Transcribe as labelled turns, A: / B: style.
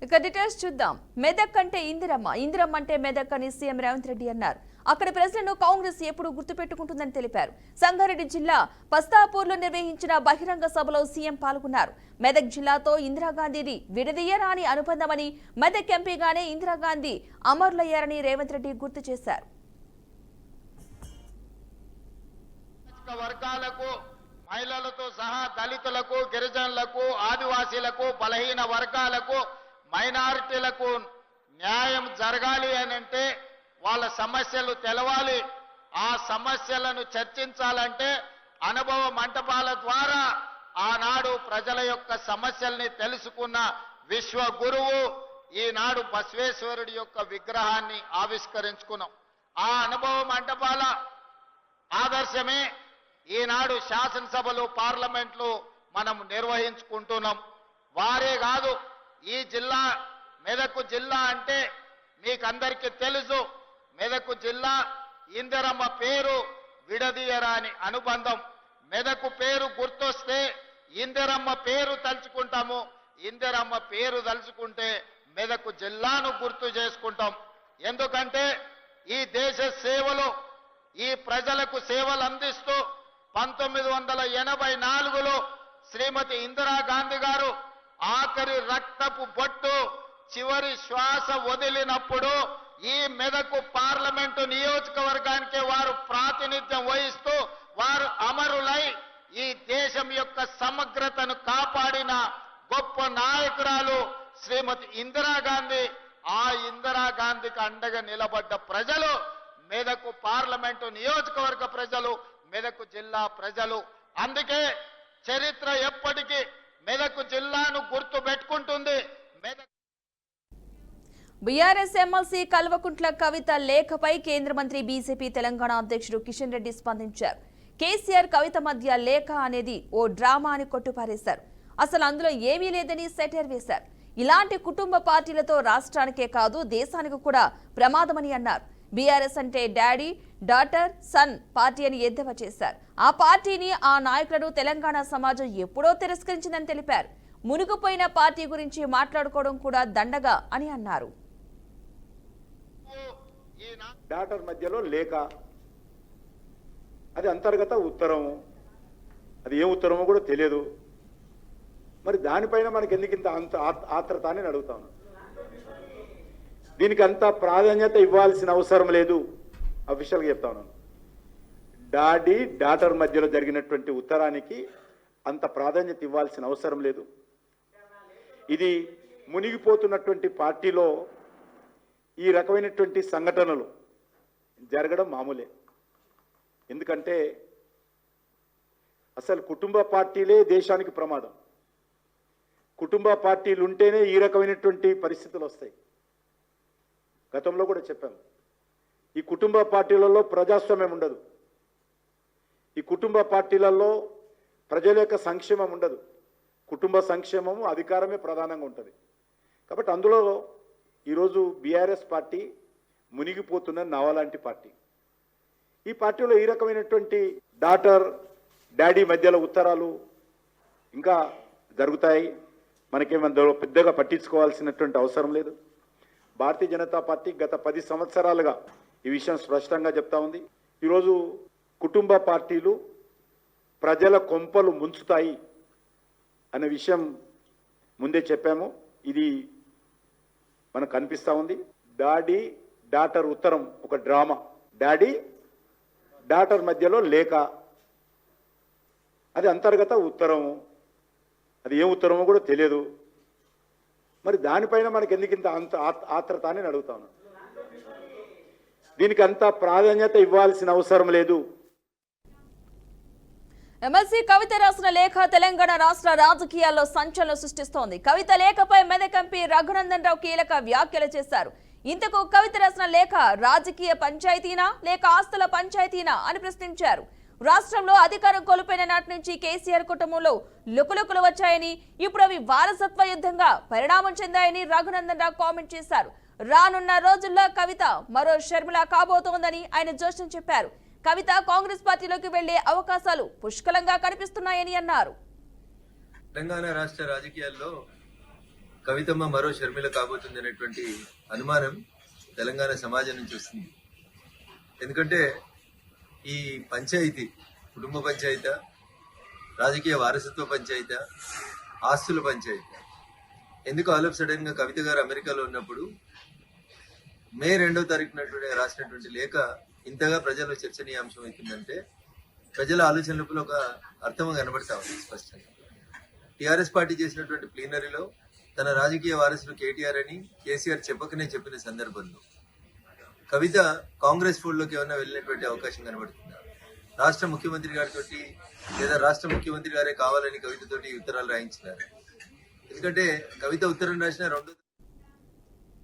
A: ఇక డీటెయిల్స్ చూద్దాం. మెదక్ అంటే ఇందిరమ్మ, ఇందిరమ్మ అంటే మెదక్ అని సీఎం రేవంత్ రెడ్డి అన్నారు. అక్కడ ప్రజలను కాంగ్రెస్ ఎప్పుడు గుర్తుపెట్టుకుంటుందని తెలిపారు. సంగారెడ్డి జిల్లా పస్తాపూర్లో నిర్వహించిన బహిరంగ సభలో సీఎం పాల్గొన్నారు. మెదక్ జిల్లాతో ఇందిరాగాంధీని విడదీయరాని అనుబంధమని, మెదక్ ఎంపీగానే ఇందిరాగాంధీ అమరులయ్యారని రేవంత్ రెడ్డి గుర్తు చేశారు.
B: మహిళలతో సహా దళితులకు, గిరిజనులకు, ఆదివాసీలకు, బలహీన వర్గాలకు, మైనారిటీలకు న్యాయం జరగాలి అనంటే వాళ్ళ సమస్యలు తెలవాలి. ఆ సమస్యలను చర్చించాలంటే అనుభవ మంటపాల ద్వారా ఆనాడు ప్రజల యొక్క సమస్యల్ని తెలుసుకున్న విశ్వ గురువు ఈనాడు బసవేశ్వరుడి యొక్క విగ్రహాన్ని ఆవిష్కరించుకున్నాం. ఆ అనుభవ మంటపాల ఆదర్శమే ఈనాడు శాసనసభలు, పార్లమెంట్లు మనం నిర్వహించుకుంటున్నాం. వారే కాదు, ఈ జిల్లా మెదక్ జిల్లా అంటే మీకందరికీ తెలుసు. మెదక్ జిల్లా ఇందిరమ్మ పేరు విడదీయరాని అనుబంధం. మెదక్ పేరు గుర్తొస్తే ఇందిరమ్మ పేరు తలుచుకుంటాము. ఇందిరమ్మ పేరు తలుచుకుంటే మెదక్ జిల్లాను గుర్తు చేసుకుంటాం. ఎందుకంటే ఈ దేశ సేవలో ఈ ప్రజలకు సేవలు అందిస్తూ 1984లో శ్రీమతి ఇందిరాగాంధీ గారు ఆఖరి రక్తపు బొట్టు చివరి శ్వాస వదిలినప్పుడు ఈ మెదక్ పార్లమెంటు నియోజకవర్గానికి వారు ప్రాతినిధ్యం వహిస్తూ వారు అమరులై ఈ దేశం యొక్క సమగ్రతను కాపాడిన గొప్ప నాయకురాలు శ్రీమతి ఇందిరాగాంధీ. ఆ ఇందిరాగాంధీకి అండగా నిలబడ్డ ప్రజలు మెదక్ పార్లమెంటు నియోజకవర్గ ప్రజలు, మెదక్ జిల్లా ప్రజలు. అందుకే చరిత్ర ఎప్పటికీ మెదక్ జిల్లాను గుర్తు పెట్టుకుంటుంది.
A: బీఆర్ఎస్ ఎమ్మెల్సీ కల్వకుంట్ల కవిత లేఖపై కేంద్ర మంత్రి బీజేపీ తెలంగాణ అధ్యక్షుడు కిషన్ రెడ్డి స్పందించారు. కేసీఆర్ కవిత మధ్య లేఖ అనేది ఓ డ్రామా అని కొట్టిపారేశారు. అసలు అందులో ఏమీ లేదని సెటైర్ వేశారు. ఇలాంటి కుటుంబ పార్టీలతో రాష్ట్రానికే కాదు దేశానికి కూడా ప్రమాదమని అన్నారు. బీఆర్ఎస్ అంటే డాడీ, డాటర్, సన్ పార్టీ అని ఎద్దేవా చేశారు. ఆ పార్టీని, ఆ నాయకులను తెలంగాణ సమాజం ఎప్పుడో తిరస్కరించిందని తెలిపారు. మునిగిపోయిన పార్టీ గురించి మాట్లాడుకోవడం కూడా దండగా అని అన్నారు.
C: డాటర్ మధ్యలో లేఖ, అది అంతర్గత ఉత్తరము, అది ఏ ఉత్తరమో కూడా తెలియదు. మరి దానిపైన మనకి ఎందుకు ఇంత ఆత్రత అని అడుగుతాను. దీనికి అంత ప్రాధాన్యత ఇవ్వాల్సిన అవసరం లేదు. అఫీషియల్గా చెప్తా ఉన్నాను. డాడీ డాటర్ మధ్యలో జరిగినటువంటి ఉత్తరానికి అంత ప్రాధాన్యత ఇవ్వాల్సిన అవసరం లేదు. ఇది మునిగిపోతున్నటువంటి పార్టీలో ఈ రకమైనటువంటి సంఘటనలు జరగడం మామూలే. ఎందుకంటే అసలు కుటుంబ పార్టీలే దేశానికి ప్రమాదం. కుటుంబ పార్టీలు ఉంటేనే ఈ రకమైనటువంటి పరిస్థితులు వస్తాయి. గతంలో కూడా చెప్పాము, ఈ కుటుంబ పార్టీలలో ప్రజాస్వామ్యం ఉండదు. ఈ కుటుంబ పార్టీలలో ప్రజల యొక్క సంక్షేమం ఉండదు. కుటుంబ సంక్షేమము, అధికారమే ప్రధానంగా ఉంటుంది. కాబట్టి అందులో ఈరోజు బీఆర్ఎస్ పార్టీ మునిగిపోతున్న నవలాంటి పార్టీ. ఈ పార్టీలో ఈ రకమైనటువంటి డాటర్ డాడీ మధ్యలో ఉత్తరాలు ఇంకా జరుగుతాయి. మనకేమందులో పెద్దగా పట్టించుకోవాల్సినటువంటి అవసరం లేదు. భారతీయ జనతా పార్టీ గత 10 సంవత్సరాలుగా ఈ విషయం స్పష్టంగా చెప్తా ఉంది. ఈరోజు కుటుంబ పార్టీలు ప్రజల కొంపలు ముంచుతాయి అనే విషయం ముందే చెప్పాము. ఇది మనకు కనిపిస్తూ ఉంది. డాడీ డాటర్ ఉత్తరం ఒక డ్రామా. డాడీ డాటర్ మధ్యలో లేఖ, అది అంతర్గత ఉత్తరము, అది ఏ ఉత్తరమో కూడా తెలియదు. మరి దానిపైన మనకి ఎందుకు ఇంత ఆత్రత అని అడుగుతాను. దీనికి అంత ప్రాధాన్యత ఇవ్వాల్సిన అవసరం లేదు.
A: ఎమ్మెల్సీ కవిత రాసిన లేఖ తెలంగాణ రాష్ట్ర రాజకీయాల్లో సంచలనం సృష్టిస్తోంది. కవిత లేఖపై మెదక్ ఎంపీ రఘునందన్ రావు కీలక వ్యాఖ్యలు చేశారు. ఇంతకు కవిత రాసిన లేఖ రాజకీయ పంచాయతీనా లేక ఆస్తుల పంచాయతీనా అని ప్రశ్నించారు. రాష్ట్రంలో అధికారం కోల్పోయిన నాటి నుంచి కేసీఆర్ కుటుంబంలో లుకులుకులు వచ్చాయని, ఇప్పుడు అవి వారసత్వ యుద్ధంగా పరిణామం చెందాయని రఘునందన్ రావు కామెంట్ చేశారు. రానున్న రోజుల్లో కవిత మరో షర్మిల కాబోతోందని ఆయన జోష్యం చెప్పారు. కవిత కాంగ్రెస్ పార్టీలోకి వెళ్లే అవకాశాలు పుష్కలంగా కనిపిస్తున్నాయని అన్నారు.
D: తెలంగాణ రాష్ట్ర రాజకీయాల్లో కవితమ్మ మరో షర్మిల కాబోతుంది అనేటువంటి అనుమానం తెలంగాణ సమాజం నుంచి వస్తుంది. ఎందుకంటే ఈ పంచాయతీ కుటుంబ పంచాయతీ, రాజకీయ వారసత్వ పంచాయతీ, ఆస్తుల పంచాయతీ ఎందుకు ఆల్ ఆఫ్ సడన్ గా కవిత గారు అమెరికాలో ఉన్నప్పుడు మే 2వ తారీఖున రాసినటువంటి లేఖ ఇంతగా ప్రజల్లో చర్చనీయాంశం అవుతుందంటే ప్రజల ఆలోచన లోపల ఒక అర్థం కనబడతా ఉంది స్పష్టంగా. టీఆర్ఎస్ పార్టీ చేసినటువంటి ప్లీనరీలో తన రాజకీయ వారసులు కేటీఆర్ అని కేసీఆర్ చెప్పకనే చెప్పిన సందర్భంలో కవిత కాంగ్రెస్ ఫోల్డ్లోకి ఏమైనా వెళ్ళినటువంటి అవకాశం కనబడుతుందా? రాష్ట్ర ముఖ్యమంత్రి గారితో లేదా రాష్ట్ర ముఖ్యమంత్రి గారే కావాలని కవితతోటి ఉత్తరాలు రాయించినారు. ఎందుకంటే కవిత ఉత్తరం రాసిన 2